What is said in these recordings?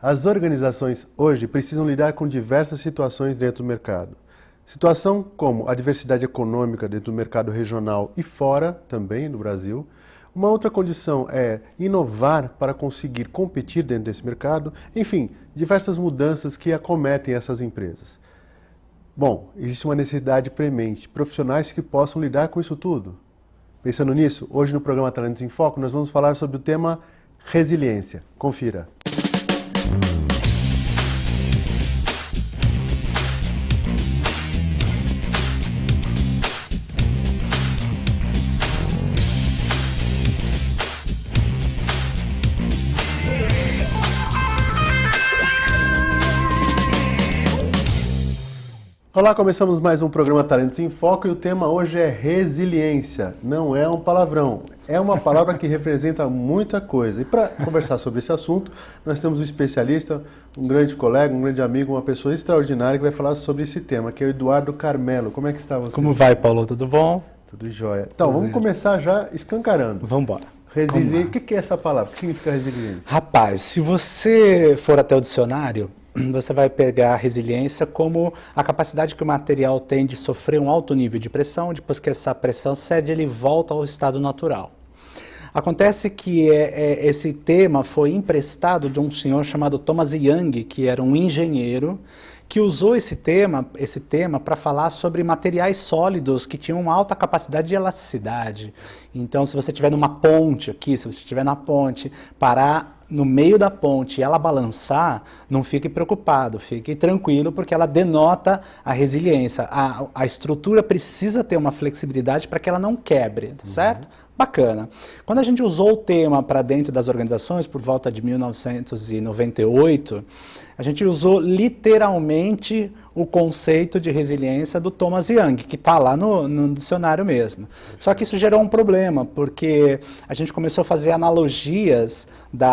As organizações hoje precisam lidar com diversas situações dentro do mercado. Situação como a diversidade econômica dentro do mercado regional e fora, também no Brasil. Uma outra condição é inovar para conseguir competir dentro desse mercado. Enfim, diversas mudanças que acometem essas empresas. Bom, existe uma necessidade premente, profissionais que possam lidar com isso tudo. Pensando nisso, hoje no programa Talentos em Foco, nós vamos falar sobre o tema resiliência. Confira. Olá, começamos mais um programa Talentos em Foco e o tema hoje é resiliência. Não é um palavrão, é uma palavra que representa muita coisa. E para conversar sobre esse assunto, nós temos um especialista, um grande colega, um grande amigo, uma pessoa extraordinária que vai falar sobre esse tema, que é o Eduardo Carmelo. Como é que está você? Como vai, Paulo? Tudo bom? Tudo jóia. Então, vamos começar já escancarando. Vamos embora. Resiliência. O que é essa palavra? O que significa resiliência? Rapaz, se você for até o dicionário, você vai pegar a resiliência como a capacidade que o material tem de sofrer um alto nível de pressão, depois que essa pressão cede, ele volta ao estado natural. Acontece que esse tema foi emprestado de um senhor chamado Thomas Young, que era um engenheiro, que usou esse tema para falar sobre materiais sólidos que tinham uma alta capacidade de elasticidade. Então, se você estiver numa ponte aqui, se você estiver na ponte, parar no meio da ponte e ela balançar, não fique preocupado, fique tranquilo, porque ela denota a resiliência. A estrutura precisa ter uma flexibilidade para que ela não quebre, tá certo? Bacana. Quando a gente usou o tema para dentro das organizações, por volta de 1998, a gente usou literalmente o conceito de resiliência do Thomas Young, que está lá no dicionário mesmo. Só que isso gerou um problema, porque a gente começou a fazer analogias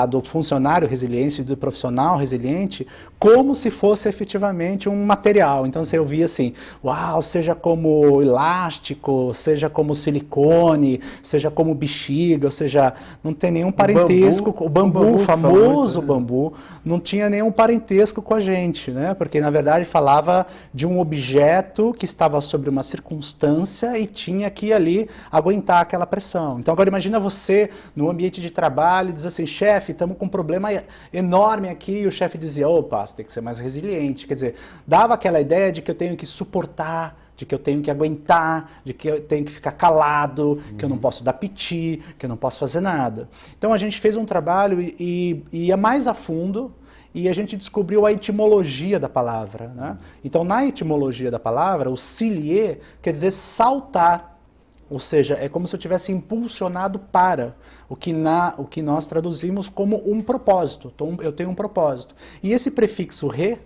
do funcionário resiliente e do profissional resiliente como se fosse efetivamente um material. Então você ouvia assim, uau, seja como elástico, seja como silicone, seja como bexiga, ou seja, não tem nenhum parentesco. O bambu, o famoso bambu, não tinha nenhum parentesco com a gente, né? Porque na verdade falava de um objeto que estava sobre uma circunstância e tinha que ali aguentar aquela pressão. Então agora imagina você no ambiente de trabalho, diz assim, chefe, estamos com um problema enorme aqui, e o chefe dizia, opa, você tem que ser mais resiliente. Quer dizer, dava aquela ideia de que eu tenho que suportar, de que eu tenho que aguentar, de que eu tenho que ficar calado, que eu não posso dar piti, que eu não posso fazer nada. Então a gente fez um trabalho e ia mais a fundo, e a gente descobriu a etimologia da palavra, né? Então, na etimologia da palavra, o cilier quer dizer saltar, ou seja, é como se eu tivesse impulsionado para, o que nós traduzimos como um propósito. Então, eu tenho um propósito. E esse prefixo re,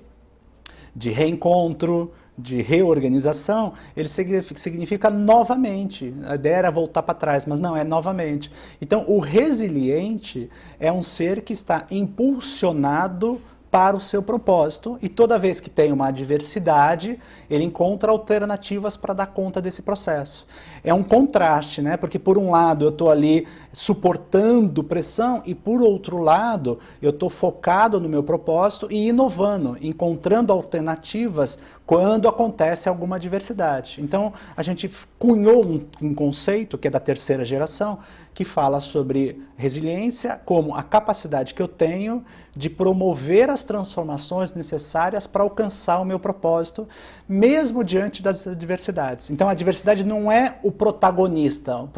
de reencontro, de reorganização, ele significa novamente. A ideia era voltar para trás, mas não, é novamente. Então, o resiliente é um ser que está impulsionado para o seu propósito, e toda vez que tem uma adversidade, ele encontra alternativas para dar conta desse processo. É um contraste, né? Porque por um lado eu estou ali suportando pressão e por outro lado eu estou focado no meu propósito e inovando, encontrando alternativas quando acontece alguma adversidade. Então a gente cunhou um conceito que é da terceira geração, que fala sobre resiliência como a capacidade que eu tenho de promover as transformações necessárias para alcançar o meu propósito, mesmo diante das adversidades. Então a adversidade não é o protagonista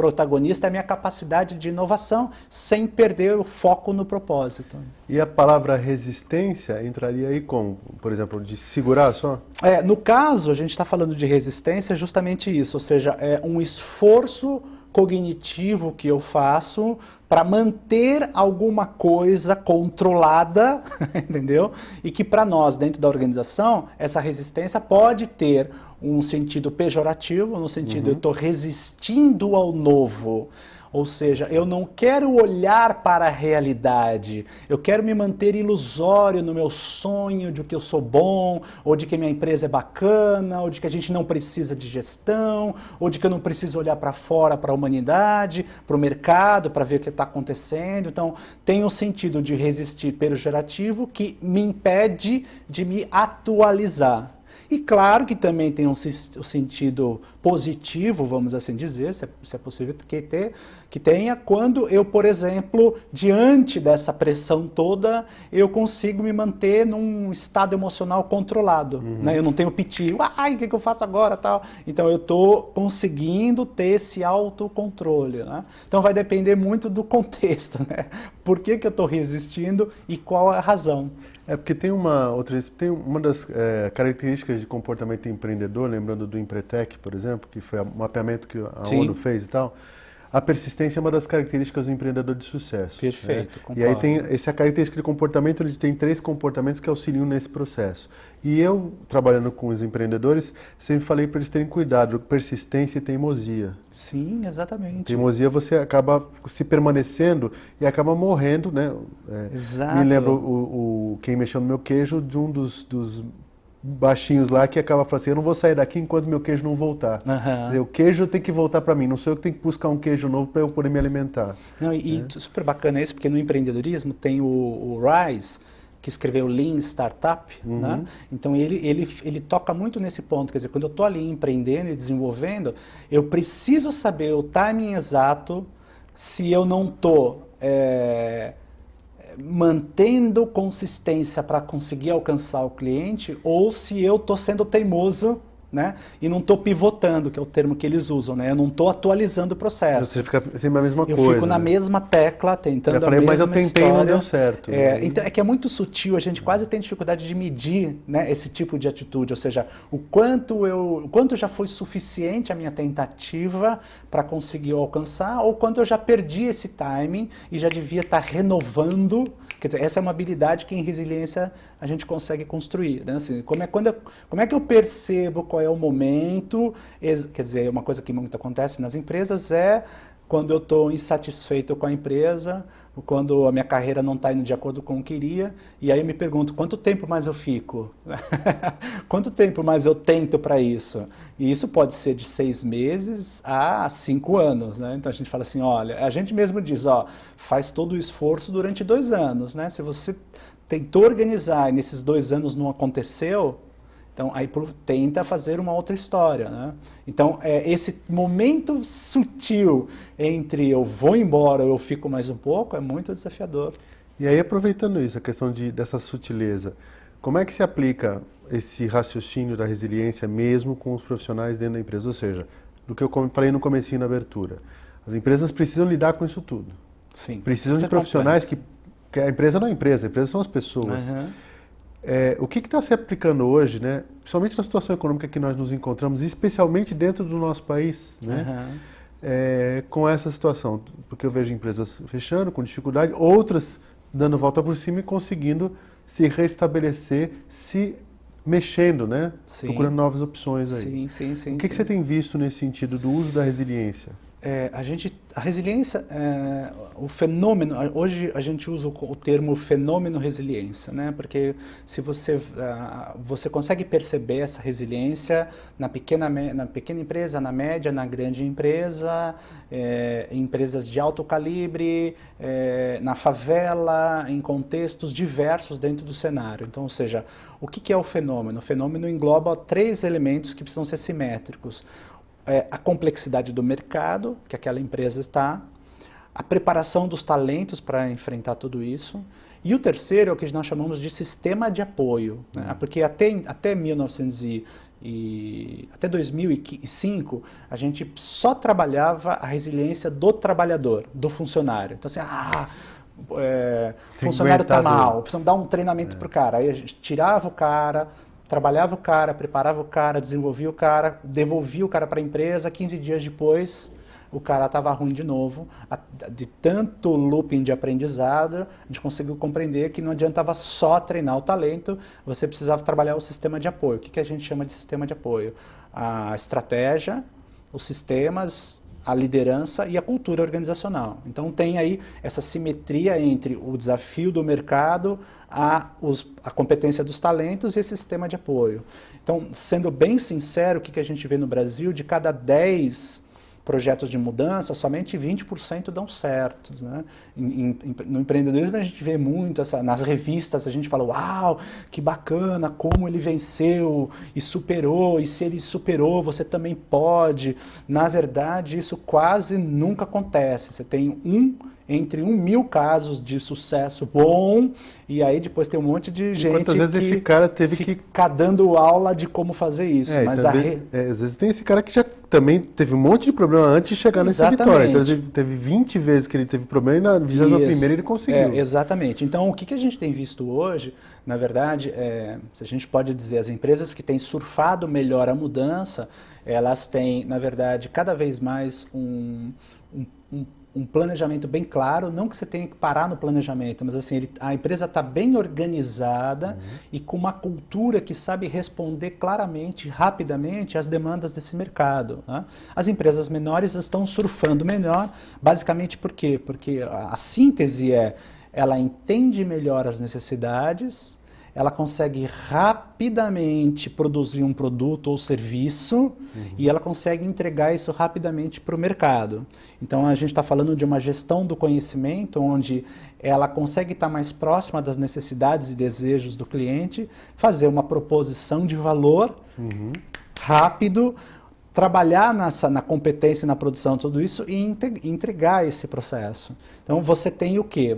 é a minha capacidade de inovação sem perder o foco no propósito. E a palavra resistência entraria aí como? Por exemplo, de segurar só? No caso, a gente está falando de resistência justamente isso, ou seja, é um esforço cognitivo que eu faço para manter alguma coisa controlada, entendeu? E que para nós, dentro da organização, essa resistência pode ter um sentido pejorativo, no sentido eu estou resistindo ao novo. Ou seja, eu não quero olhar para a realidade, eu quero me manter ilusório no meu sonho de que eu sou bom, ou de que minha empresa é bacana, ou de que a gente não precisa de gestão, ou de que eu não preciso olhar para fora, para a humanidade, para o mercado, para ver o que está acontecendo. Então, tem um sentido de resistir peyorativo que me impede de me atualizar. E claro que também tem um sentido positivo, vamos assim dizer, se é possível que tenha, quando eu, por exemplo, diante dessa pressão toda, eu consigo me manter num estado emocional controlado. Né? Eu não tenho piti, ai, o que eu faço agora? Tal. Então eu estou conseguindo ter esse autocontrole. Né? Então vai depender muito do contexto. Né? Por que eu estou resistindo e qual é a razão? Porque tem uma das características de comportamento empreendedor, lembrando do Empretec, por exemplo, que foi o mapeamento que a ONU fez e tal. A persistência é uma das características do empreendedor de sucesso. Perfeito, concordo. E aí tem essa característica de comportamento, ele tem 3 comportamentos que auxiliam nesse processo. E eu, trabalhando com os empreendedores, sempre falei para eles terem cuidado, persistência e teimosia. Sim, exatamente. Teimosia você acaba se permanecendo e acaba morrendo, né? Exato. Me lembro quem mexeu no meu queijo de um dos baixinhos lá que acaba falando assim, eu não vou sair daqui enquanto meu queijo não voltar. O queijo tem que voltar para mim, não sou eu que tenho que buscar um queijo novo para eu poder me alimentar. Não, e super bacana isso, porque no empreendedorismo tem o Rise, que escreveu Lean Startup, né? Então ele toca muito nesse ponto, quer dizer, quando eu estou ali empreendendo e desenvolvendo, eu preciso saber o timing exato se eu não estou mantendo consistência para conseguir alcançar o cliente ou se eu estou sendo teimoso, né? E não estou pivotando, que é o termo que eles usam, né? Eu não estou atualizando o processo. Você fica sempre a mesma coisa. Eu fico na mesma tecla, tentando eu falei, a mesma mas eu tentei história. E não deu certo. Então, é que é muito sutil, a gente quase tem dificuldade de medir, né, esse tipo de atitude, ou seja, o quanto já foi suficiente a minha tentativa para conseguir alcançar, ou quanto eu já perdi esse timing e já devia estar renovando. Quer dizer, essa é uma habilidade que em resiliência a gente consegue construir. Né? Assim, como é que eu percebo qual é o momento? Quer dizer, uma coisa que muito acontece nas empresas é quando eu estou insatisfeito com a empresa, quando a minha carreira não está indo de acordo com o que eu queria, e aí eu me pergunto, quanto tempo mais eu fico? Quanto tempo mais eu tento para isso? E isso pode ser de 6 meses a 5 anos, né? Então a gente fala assim, olha, a gente mesmo diz, ó, faz todo o esforço durante 2 anos, né? Se você tentou organizar e nesses 2 anos não aconteceu, então aí tenta fazer uma outra história, né? Então esse momento sutil entre eu vou embora ou eu fico mais um pouco é muito desafiador. E aí, aproveitando isso, a questão dessa sutileza, como é que se aplica esse raciocínio da resiliência mesmo com os profissionais dentro da empresa? Ou seja, do que eu falei no comecinho na abertura, as empresas precisam lidar com isso tudo. Sim. Precisam de profissionais que a empresa não é a empresa são as pessoas. O que está se aplicando hoje, né, principalmente na situação econômica que nós nos encontramos, especialmente dentro do nosso país, né, com essa situação? Porque eu vejo empresas fechando com dificuldade, outras dando volta por cima e conseguindo se restabelecer, se mexendo, né, procurando novas opções aí. Sim. O que você tem visto nesse sentido do uso da resiliência? A resiliência, o fenômeno, hoje a gente usa o termo fenômeno resiliência, né? Porque se você consegue perceber essa resiliência na pequena empresa, na média, na grande empresa, empresas de alto calibre, na favela, em contextos diversos dentro do cenário. Então, ou seja, o que é o fenômeno? O fenômeno engloba 3 elementos que precisam ser simétricos. A complexidade do mercado, que aquela empresa está, a preparação dos talentos para enfrentar tudo isso, e o terceiro é o que nós chamamos de sistema de apoio, né? Porque até 2005, a gente só trabalhava a resiliência do trabalhador, do funcionário. Então, assim, funcionário está mal, precisamos dar um treinamento para o cara. Aí a gente tirava o cara, trabalhava o cara, preparava o cara, desenvolvia o cara, devolvia o cara para a empresa, 15 dias depois o cara estava ruim de novo. De tanto looping de aprendizado, a gente conseguiu compreender que não adiantava só treinar o talento, você precisava trabalhar o sistema de apoio. O que a gente chama de sistema de apoio? A estratégia, os sistemas a liderança e a cultura organizacional. Então tem aí essa simetria entre o desafio do mercado, a competência dos talentos e esse sistema de apoio. Então, sendo bem sincero, o que a gente vê no Brasil, de cada 10 projetos de mudança, somente 20% dão certo, né? No empreendedorismo a gente vê muito, nas revistas a gente fala, uau, que bacana, como ele venceu e superou, e se ele superou, você também pode. Na verdade, isso quase nunca acontece. Você tem entre 1.000 casos de sucesso bom, e aí depois tem um monte de gente quantas vezes esse cara teve que ficar dando aula de como fazer isso. Mas às vezes tem esse cara que já também teve um monte de problema antes de chegar nessa vitória. Então ele teve 20 vezes que ele teve problema e na 21ª ele conseguiu. Exatamente. Então o que a gente tem visto hoje, na verdade, se a gente pode dizer, as empresas que têm surfado melhor a mudança, elas têm, na verdade, cada vez mais um planejamento bem claro, não que você tenha que parar no planejamento, mas assim, a empresa está bem organizada e com uma cultura que sabe responder claramente, rapidamente às demandas desse mercado, né? As empresas menores estão surfando melhor, basicamente por quê? Porque a síntese ela entende melhor as necessidades, ela consegue rapidamente produzir um produto ou serviço e ela consegue entregar isso rapidamente para o mercado. Então a gente está falando de uma gestão do conhecimento onde ela consegue estar mais próxima das necessidades e desejos do cliente, fazer uma proposição de valor rápido, trabalhar na competência e na produção, tudo isso, e entregar esse processo. Então você tem o quê?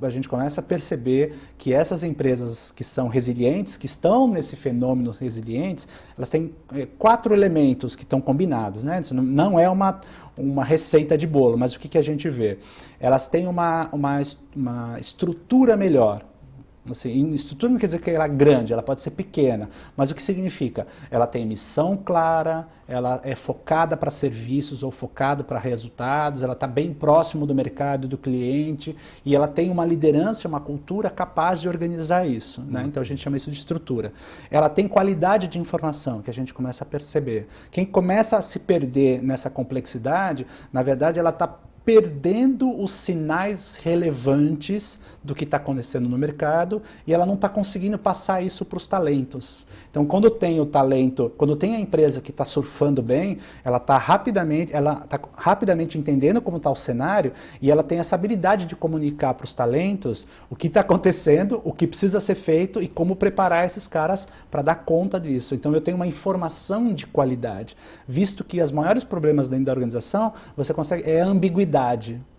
A gente começa a perceber que essas empresas que são resilientes, que estão nesse fenômeno resilientes, elas têm 4 elementos que estão combinados, né? Isso não é uma receita de bolo, mas o que a gente vê? Elas têm uma estrutura melhor. Assim, estrutura não quer dizer que ela é grande, ela pode ser pequena, mas o que significa? Ela tem missão clara, ela é focada para serviços ou focada para resultados, ela está bem próximo do mercado e do cliente, e ela tem uma liderança, uma cultura capaz de organizar isso, né? Então a gente chama isso de estrutura. Ela tem qualidade de informação, que a gente começa a perceber. Quem começa a se perder nessa complexidade, na verdade ela está perdendo os sinais relevantes do que está acontecendo no mercado e ela não está conseguindo passar isso para os talentos. Então, quando tem o talento, quando tem a empresa que está surfando bem, ela está rapidamente entendendo como está o cenário e ela tem essa habilidade de comunicar para os talentos o que está acontecendo, o que precisa ser feito e como preparar esses caras para dar conta disso. Então, eu tenho uma informação de qualidade, visto que os maiores problemas dentro da organização, você consegue, é a ambiguidade.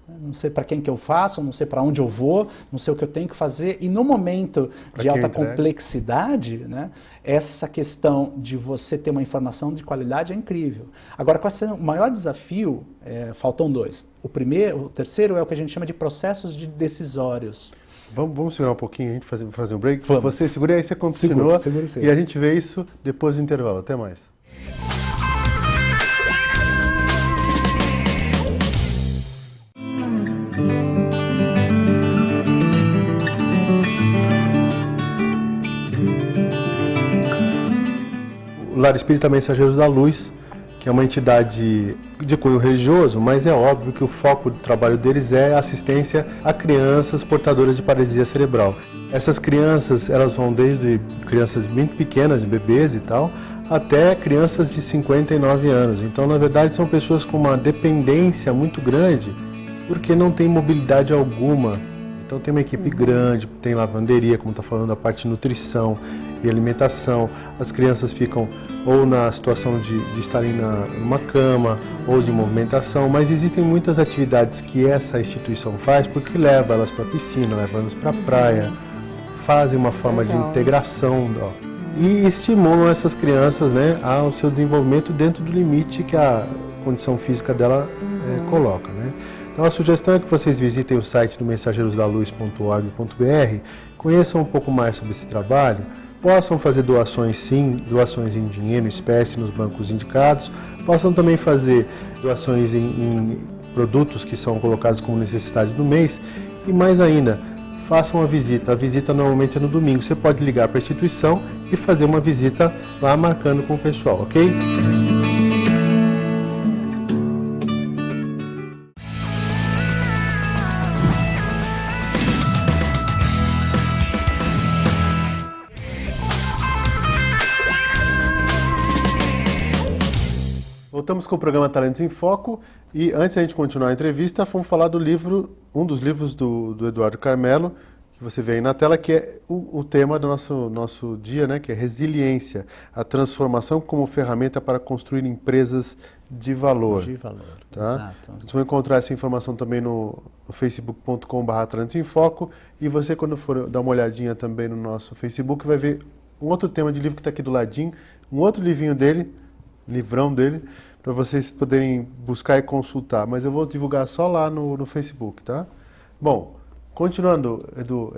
Não sei para quem que eu faço, não sei para onde eu vou, não sei o que eu tenho que fazer. E no momento de alta complexidade, né, essa questão de você ter uma informação de qualidade é incrível. Agora, qual é o maior desafio? Faltam 2. O terceiro é o que a gente chama de processos decisórios. Vamos segurar um pouquinho, a gente fazer um break? Vamos. Você segura aí, você continua. Segura. E a gente vê isso depois do intervalo. Até mais. O Lar Espírita Mensageiros da Luz, que é uma entidade de cunho religioso, mas é óbvio que o foco do trabalho deles é assistência a crianças portadoras de paralisia cerebral. Essas crianças, elas vão desde crianças muito pequenas, bebês e tal, até crianças de 59 anos. Então, na verdade, são pessoas com uma dependência muito grande, porque não tem mobilidade alguma. Então tem uma equipe grande, tem lavanderia, como está falando, a parte de nutrição e alimentação. As crianças ficam ou na situação de estarem numa cama ou de movimentação, mas existem muitas atividades que essa instituição faz porque leva elas para a piscina, leva elas para a praia, fazem uma forma de integração e estimulam essas crianças, né, ao seu desenvolvimento dentro do limite que a condição física dela coloca, né? Então a sugestão é que vocês visitem o site do mensageirosdaluz.org.br, conheçam um pouco mais sobre esse trabalho, possam fazer doações sim, doações em dinheiro, em espécie, nos bancos indicados, possam também fazer doações em produtos que são colocados como necessidade do mês e mais ainda, façam a visita normalmente é no domingo, você pode ligar para a instituição e fazer uma visita lá marcando com o pessoal, ok? Voltamos com o programa Talentos em Foco e antes da gente continuar a entrevista, vamos falar do livro, um dos livros do Eduardo Carmelo, que você vê aí na tela, que é o tema do nosso dia, né, que é resiliência, a transformação como ferramenta para construir empresas de valor. De valor, tá? exato. Você vai encontrar essa informação também no facebook.com/Talentos em Foco e você, quando for dar uma olhadinha também no nosso Facebook, vai ver um outro tema de livro que está aqui do ladinho, um outro livrinho dele, livrão dele, para vocês poderem buscar e consultar. Mas eu vou divulgar só lá no Facebook, tá? Bom, continuando, Edu,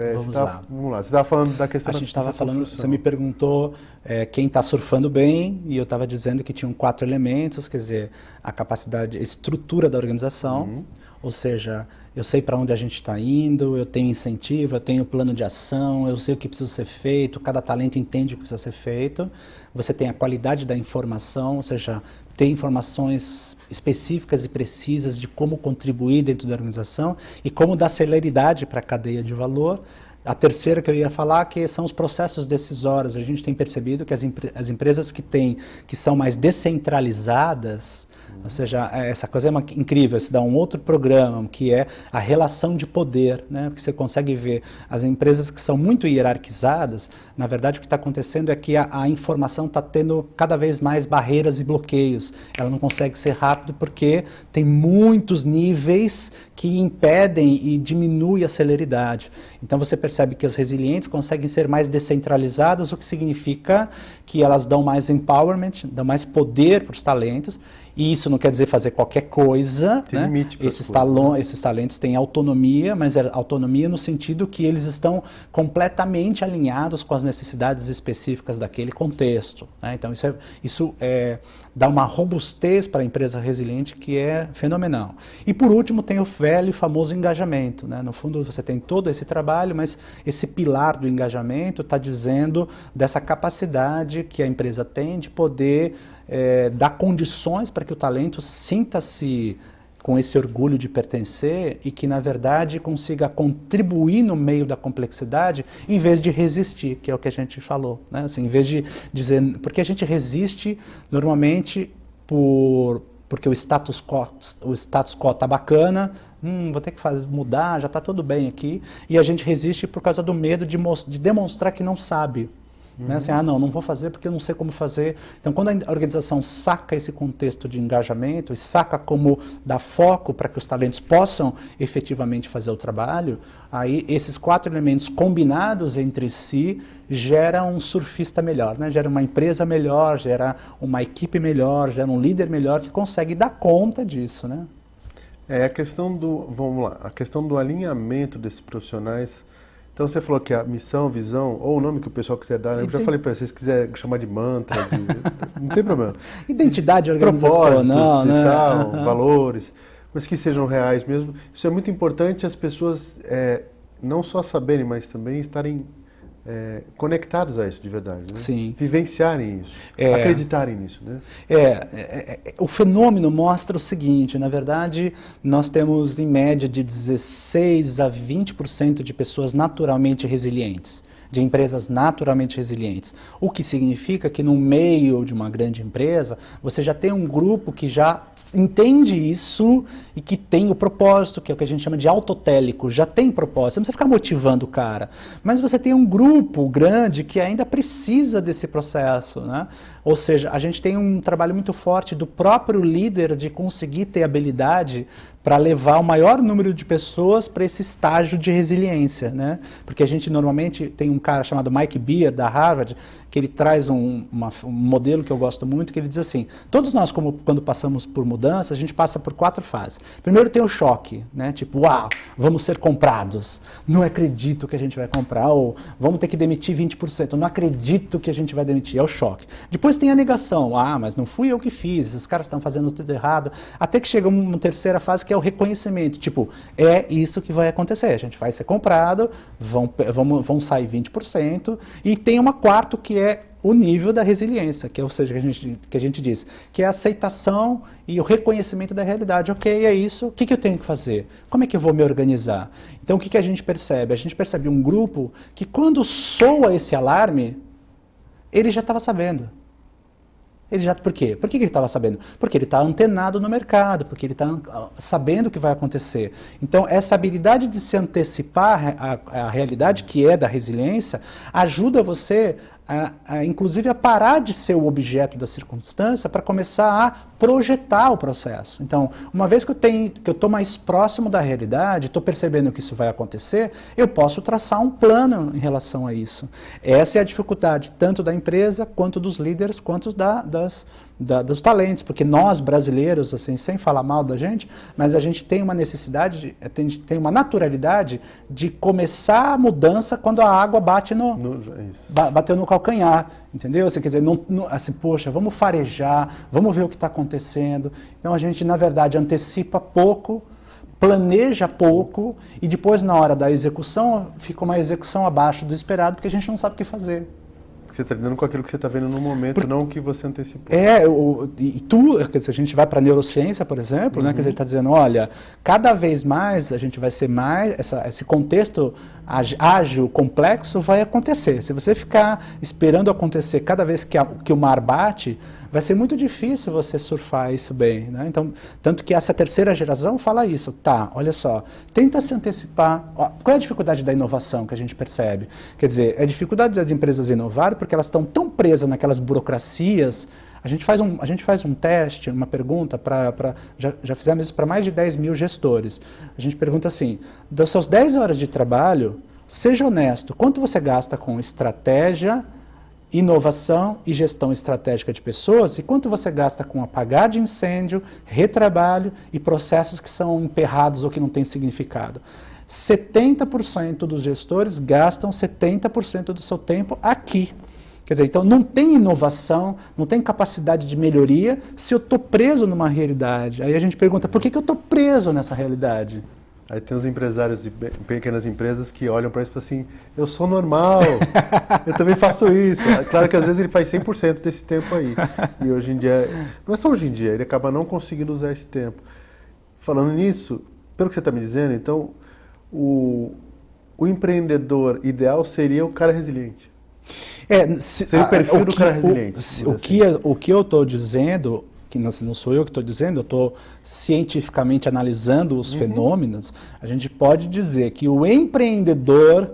vamos lá. Você estava falando da questão da gente estava falando, você me perguntou quem está surfando bem, e eu estava dizendo que tinham 4 elementos, quer dizer, a capacidade, a estrutura da organização, ou seja, eu sei para onde a gente está indo, eu tenho incentivo, eu tenho plano de ação, eu sei o que precisa ser feito, cada talento entende o que precisa ser feito. Você tem a qualidade da informação, ou seja, tem informações específicas e precisas de como contribuir dentro da organização e como dar celeridade para a cadeia de valor. A terceira que eu ia falar que são os processos decisórios. A gente tem percebido que as empresas que são mais descentralizadas, ou seja, essa coisa é incrível, se dá um outro programa, que é a relação de poder, né? Porque você consegue ver as empresas que são muito hierarquizadas, na verdade o que está acontecendo é que a informação está tendo cada vez mais barreiras e bloqueios. Ela não consegue ser rápido porque tem muitos níveis que impedem e diminuem a celeridade. Então você percebe que as resilientes conseguem ser mais descentralizadas, o que significa que elas dão mais empowerment, dão mais poder para os talentos. E isso não quer dizer fazer qualquer coisa, tem né? Limite para esses talentos têm autonomia, mas é autonomia no sentido que eles estão completamente alinhados com as necessidades específicas daquele contexto, né? Então isso dá uma robustez para a empresa resiliente que é fenomenal. E por último tem o velho e famoso engajamento, né? No fundo você tem todo esse trabalho, mas esse pilar do engajamento está dizendo dessa capacidade que a empresa tem de poder dar condições para que o talento sinta-se com esse orgulho de pertencer e que, na verdade, consiga contribuir no meio da complexidade em vez de resistir, que é o que a gente falou, né? Assim, em vez de dizer... Porque a gente resiste normalmente porque o status quo está bacana, vou ter que mudar, já está tudo bem aqui, e a gente resiste por causa do medo de demonstrar que não sabe. Né? Assim, não vou fazer porque eu não sei como fazer. Então, quando a organização saca esse contexto de engajamento e saca como dar foco para que os talentos possam efetivamente fazer o trabalho, aí esses 4 elementos combinados entre si geram um surfista melhor, né? Gera uma empresa melhor, gera uma equipe melhor, gera um líder melhor que consegue dar conta disso, né? A questão a questão do alinhamento desses profissionais. Então você falou que a missão, visão, ou o nome que o pessoal quiser dar, né? Eu já falei para vocês, se quiser chamar de mantra, não tem problema. Identidade organizacional, propósitos né? E tal, valores, mas que sejam reais mesmo. Isso é muito importante as pessoas não só saberem, mas também estarem conectados a isso de verdade, né? Sim. Vivenciarem isso, acreditarem nisso, né? O fenômeno mostra o seguinte, na verdade, nós temos em média de 16 a 20% de pessoas naturalmente resilientes, de empresas naturalmente resilientes. O que significa que no meio de uma grande empresa, você já tem um grupo que já entende isso e que tem o propósito, que é o que a gente chama de autotélico, já tem propósito, você não precisa ficar motivando o cara. Mas você tem um grupo grande que ainda precisa desse processo, né? Ou seja, a gente tem um trabalho muito forte do próprio líder de conseguir ter habilidade para levar o maior número de pessoas para esse estágio de resiliência, né? Porque a gente normalmente tem um cara chamado Mike Beer, da Harvard, que ele traz um modelo que eu gosto muito, que ele diz assim, todos nós, quando passamos por mudanças, a gente passa por 4 fases. Primeiro tem o choque, né? Tipo, uau, vamos ser comprados, não acredito que a gente vai comprar, ou vamos ter que demitir 20%, não acredito que a gente vai demitir, é o choque. Depois tem a negação, mas não fui eu que fiz, esses caras estão fazendo tudo errado, até que chega uma terceira fase que é o reconhecimento, tipo, é isso que vai acontecer, a gente vai ser comprado, vão sair 20%, e tem uma quarta que é o nível da resiliência, que é, ou seja, que a gente diz, que é a aceitação e o reconhecimento da realidade. Ok, é isso, o que eu tenho que fazer? Como é que eu vou me organizar? Então, o que a gente percebe? A gente percebe um grupo que, quando soa esse alarme, ele já estava sabendo. Por quê? Por que ele estava sabendo? Porque ele está antenado no mercado, porque ele está sabendo o que vai acontecer. Então, essa habilidade de se antecipar à realidade que é da resiliência ajuda você, inclusive, a parar de ser o objeto da circunstância para começar a projetar o processo. Então, uma vez que eu estou mais próximo da realidade, estou percebendo que isso vai acontecer, eu posso traçar um plano em relação a isso. Essa é a dificuldade, tanto da empresa, quanto dos líderes, quanto dos talentos, porque nós, brasileiros, assim, sem falar mal da gente, mas a gente tem uma necessidade, tem uma naturalidade de começar a mudança quando a água bate bateu no calcanhar, entendeu? Assim, quer dizer, assim, poxa, vamos farejar, vamos ver o que está acontecendo. Então a gente, na verdade, antecipa pouco, planeja pouco e depois, na hora da execução, fica uma execução abaixo do esperado, porque a gente não sabe o que fazer. Você está lidando com aquilo que você está vendo no momento, não o que você antecipou. Quer dizer, a gente vai para a neurociência, por exemplo, né, quer dizer, está dizendo, olha, cada vez mais a gente vai ser mais, esse contexto ágil, complexo, vai acontecer. Se você ficar esperando acontecer cada vez que o mar bate, vai ser muito difícil você surfar isso bem, né? Então, tanto que essa terceira geração fala isso. Tá, olha só, tenta se antecipar. Qual é a dificuldade da inovação que a gente percebe? Quer dizer, é a dificuldade das empresas inovarem porque elas estão tão presas naquelas burocracias. A gente faz um teste, uma pergunta, já fizemos isso para mais de 10 mil gestores. A gente pergunta assim, das suas 10 horas de trabalho, seja honesto, quanto você gasta com estratégia, inovação e gestão estratégica de pessoas, e quanto você gasta com apagar de incêndio, retrabalho e processos que são emperrados ou que não têm significado. 70% dos gestores gastam 70% do seu tempo aqui. Quer dizer, então não tem inovação, não tem capacidade de melhoria se eu estou preso numa realidade. Aí a gente pergunta, por que eu estou preso nessa realidade? Aí tem os empresários de pequenas empresas que olham para isso e falam assim, eu sou normal, eu também faço isso. Claro que às vezes ele faz 100% desse tempo aí. E hoje em dia, não é só hoje em dia, ele acaba não conseguindo usar esse tempo. Falando nisso, pelo que você está me dizendo, então, o empreendedor ideal seria o cara resiliente. Seria o perfil do cara resiliente. O que eu estou dizendo, que não sou eu que estou dizendo, eu estou cientificamente analisando os fenômenos, a gente pode dizer que o empreendedor...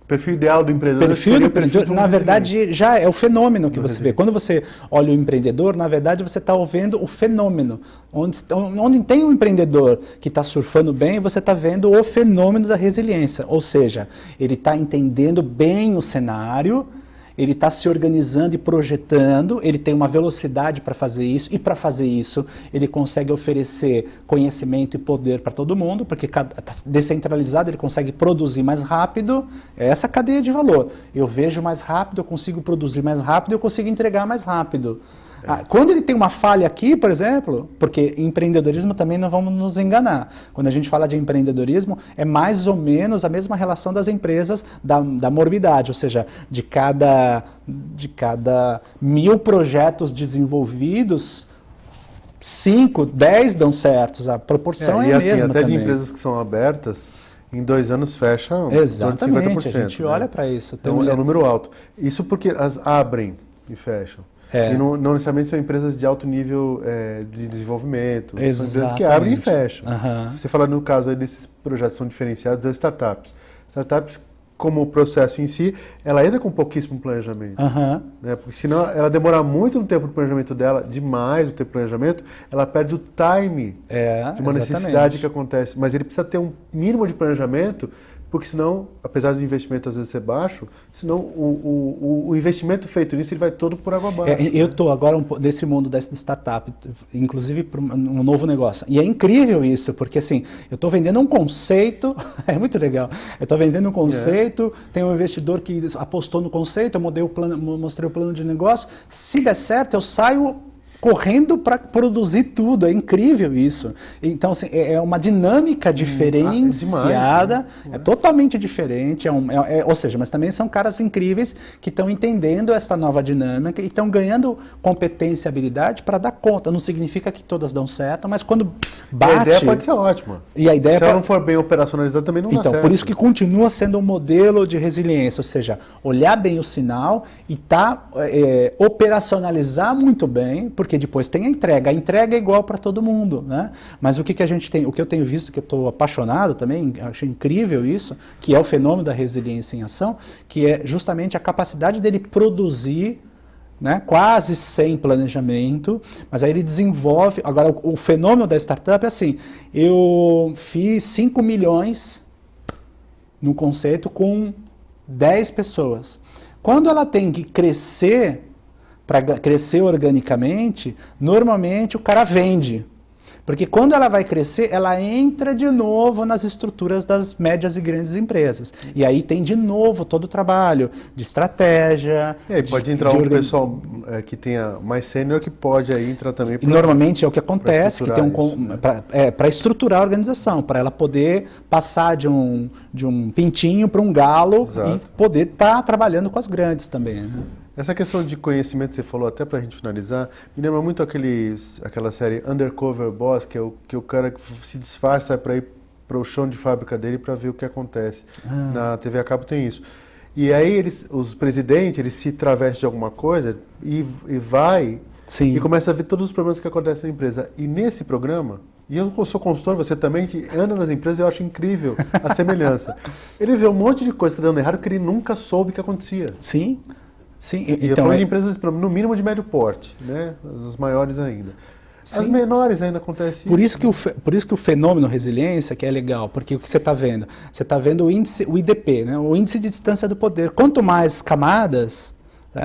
O perfil ideal do empreendedor... na verdade, já é o fenômeno que você vê. Quando você olha o empreendedor, na verdade, você está vendo o fenômeno. Onde tem um empreendedor que está surfando bem, você está vendo o fenômeno da resiliência. Ou seja, ele está entendendo bem o cenário, ele está se organizando e projetando, ele tem uma velocidade para fazer isso, e para fazer isso ele consegue oferecer conhecimento e poder para todo mundo, porque está descentralizado, ele consegue produzir mais rápido, é essa cadeia de valor. Eu vejo mais rápido, eu consigo produzir mais rápido, eu consigo entregar mais rápido. Quando ele tem uma falha aqui, por exemplo, porque empreendedorismo também não vamos nos enganar. Quando a gente fala de empreendedorismo, é mais ou menos a mesma relação das empresas da morbidade, ou seja, de cada 1000 projetos desenvolvidos, 5, 10 dão certos. A proporção é a mesma até também. De empresas que são abertas, em 2 anos fecham exatamente, 50%. A gente olha para isso. Então é um número alto. Isso porque as abrem e fecham. E não necessariamente são empresas de alto nível de desenvolvimento. São empresas que abrem e fecham. Se você falar no caso aí desses projetos são diferenciados, as startups. Startups, como o processo em si, ela entra com pouquíssimo planejamento. Né? Porque senão ela demora muito no tempo do planejamento dela, demais o tempo do planejamento, ela perde o time de uma necessidade que acontece. Mas ele precisa ter um mínimo de planejamento, porque senão, apesar do investimento às vezes ser baixo, senão o investimento feito nisso ele vai todo por água abaixo. Eu estou agora nesse mundo dessa startup, inclusive para um novo negócio. E é incrível isso, porque assim, eu estou vendendo um conceito, é muito legal, eu estou vendendo um conceito, tem um investidor que apostou no conceito, eu mostrei o plano de negócio, se der certo eu saio correndo para produzir tudo, é incrível isso. Então, assim, é uma dinâmica diferenciada, é totalmente diferente, ou seja, mas também são caras incríveis que estão entendendo essa nova dinâmica e estão ganhando competência e habilidade para dar conta. Não significa que todas dão certo, mas quando bate... a ideia pode ser ótima. E a ideia Se ela não for bem operacionalizada, também não dá certo. Então, por isso que continua sendo um modelo de resiliência, ou seja, olhar bem o sinal e operacionalizar muito bem, porque depois tem a entrega é igual para todo mundo, né? Mas o que a gente tem, o que eu tenho visto, que eu estou apaixonado também, acho incrível isso, que é o fenômeno da resiliência em ação, que é justamente a capacidade dele produzir, né, quase sem planejamento, mas aí ele desenvolve. Agora, o fenômeno da startup é assim: eu fiz 5 milhões no conceito com 10 pessoas. Quando ela tem que crescer, para crescer organicamente, normalmente o cara vende. Porque quando ela vai crescer, ela entra de novo nas estruturas das médias e grandes empresas. E aí tem de novo todo o trabalho de estratégia. E aí pode entrar um pessoal que tenha mais sênior que pode aí entrar também. Normalmente é o que acontece, que tem para estruturar a organização, para ela poder passar de um pintinho para um galo. Exato. E poder estar trabalhando com as grandes também, né? Essa questão de conhecimento que você falou, até pra gente finalizar, me lembra muito aquela série Undercover Boss, que é o cara que se disfarça para ir para o chão de fábrica dele para ver o que acontece. Na TV a cabo tem isso. E aí os presidentes, eles se travestem de alguma coisa e vai Sim. E começa a ver todos os problemas que acontecem na empresa. E nesse programa, e eu sou consultor, você também, que anda nas empresas, eu acho incrível a semelhança. Ele vê um monte de coisa que está dando errado que ele nunca soube que acontecia. Sim. Sim, e eu falo de empresas, no mínimo, de médio porte, né? As maiores ainda. Sim. As menores ainda acontecem. Por isso que o fenômeno resiliência que é legal, porque o que você está vendo? Você está vendo o IDP, né? O índice de distância do poder. Quanto mais camadas,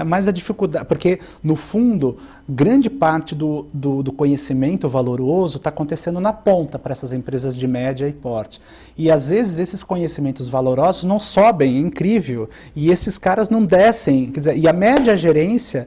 mais a dificuldade, porque no fundo, grande parte do conhecimento valoroso está acontecendo na ponta para essas empresas de média e porte. E às vezes esses conhecimentos valorosos não sobem, é incrível, e esses caras não descem, quer dizer, e a média gerência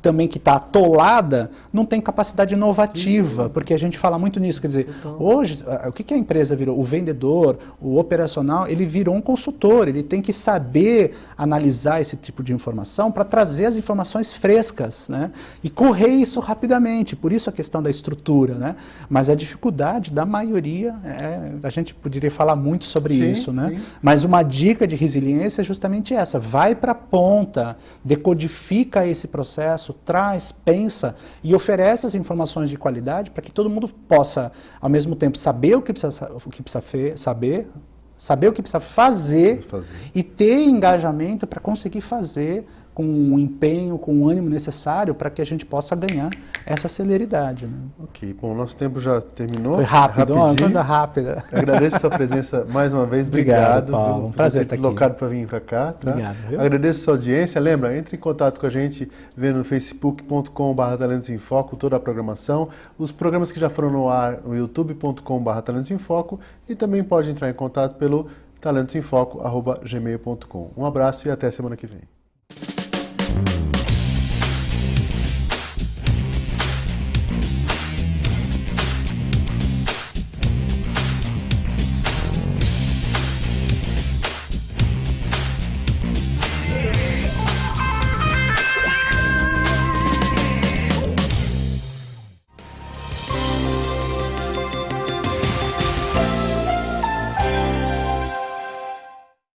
também que está atolada, não tem capacidade inovativa, porque a gente fala muito nisso, quer dizer, hoje, o que a empresa virou? O vendedor, o operacional, ele virou um consultor, ele tem que saber analisar esse tipo de informação para trazer as informações frescas, né? E correr isso rapidamente, por isso a questão da estrutura, né? Mas a dificuldade da maioria, a gente poderia falar muito sobre isso, né? Sim. Mas uma dica de resiliência é justamente essa, vai para a ponta, decodifica esse processo, traz, pensa e oferece as informações de qualidade para que todo mundo possa, ao mesmo tempo, saber o que precisa saber o que precisa fazer e ter engajamento para conseguir fazer com o empenho, com o ânimo necessário para que a gente possa ganhar essa celeridade. Né? Ok, bom, nosso tempo já terminou. Foi rápido, uma coisa rápida. Agradeço a sua presença mais uma vez. Obrigado, Paulo. Um prazer estar aqui. Deslocado para vir para cá. Tá? Obrigado. Viu? Agradeço a sua audiência. Lembra, entre em contato com a gente vendo no facebook.com/Talentos em Foco toda a programação, os programas que já foram no ar no youtube.com/Talentos em Foco e também pode entrar em contato pelo talentosemfoco@gmail.com. Um abraço e até semana que vem.